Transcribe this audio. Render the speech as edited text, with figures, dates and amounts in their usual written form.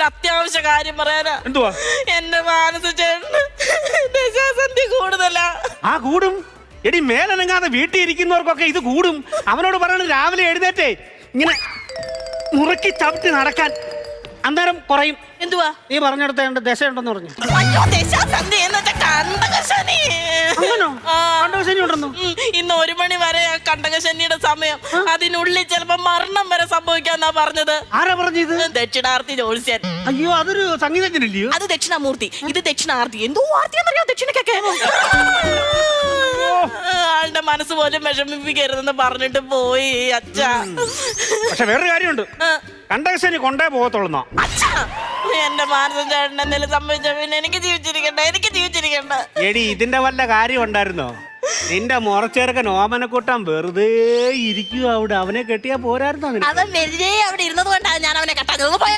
ഒരു അത്യാവശ്യ കാര്യം പറയാനാ. എന്തുവാ? എന്റെ മാനസ ചേട്ടന് ദശാസന്ധി കൂടുതലാ. ആ കൂടും എടി, മേലനങ്ങാതെ വീട്ടിൽ ഇരിക്കുന്നവർക്കൊക്കെ ഇത് കൂടും. അവനോട് പറയണത് രാവിലെ എഴുന്നേറ്റേ ഇങ്ങനെ മുറുക്കി ചവിട്ടി നടക്കാൻ, അന്നേരം കുറയും. എന്തുവാ നീ പറഞ്ഞെടുത്ത ദശയുണ്ടെന്ന് പറഞ്ഞു. അയ്യോ, ദശാസന്ധി എന്ന് വെച്ചാ കണ്ടകശനി. കണ്ടകശനി ഉണ്ടെന്നു. ഇന്ന് 1 മണി വരെ കണ്ടകശനിയുടെ സമയം. അതിനുള്ളിൽ ചിലപ്പോ മരണം വരെ സംഭവിക്കാന്നാ പറഞ്ഞത്. ആരാ പറഞ്ഞത്? ദക്ഷിണാർത്തി ജോത്സ്യൻ. അയ്യോ, അതൊരു സംഗീതജ്ഞനല്ലയോ? അത് ദക്ഷിണാമൂർത്തി, ഇത് ദക്ഷിണാർത്തി. എന്തോ ആർത്തിയെന്നറിയോ ദക്ഷിണക്കൊക്കെ. ആളുടെ മനസ്സ് പോലും വിഷമിപ്പിക്കരുതെന്ന് പറഞ്ഞിട്ട് പോയി അച്ഛാ. പക്ഷെ വേറൊരു കാര്യമുണ്ട്, കണ്ടകശനി കൊണ്ടേ പോകത്തുള്ളൂ. അച്ഛാ, എന്റെ മാനസം ചേട്ടൻ എന്തെങ്കിലും സംഭവിച്ച പിന്നെ എനിക്ക് ജീവിച്ചിരിക്കണ്ട. എടി, ഇതിന്റെ വല്ല കാര്യം ഉണ്ടായിരുന്നോ? നിന്റെ മുറച്ചേർക്കൻ ഓമനക്കൂട്ടം വെറുതെ ഇരിക്കുക അവിടെ. അവനെ കെട്ടിയാ പോരായിരുന്നോ? അവൻ വെറുതെ അവിടെ ഇരുന്നത് കൊണ്ടാണ് ഞാൻ അവനെ കെട്ടാൻ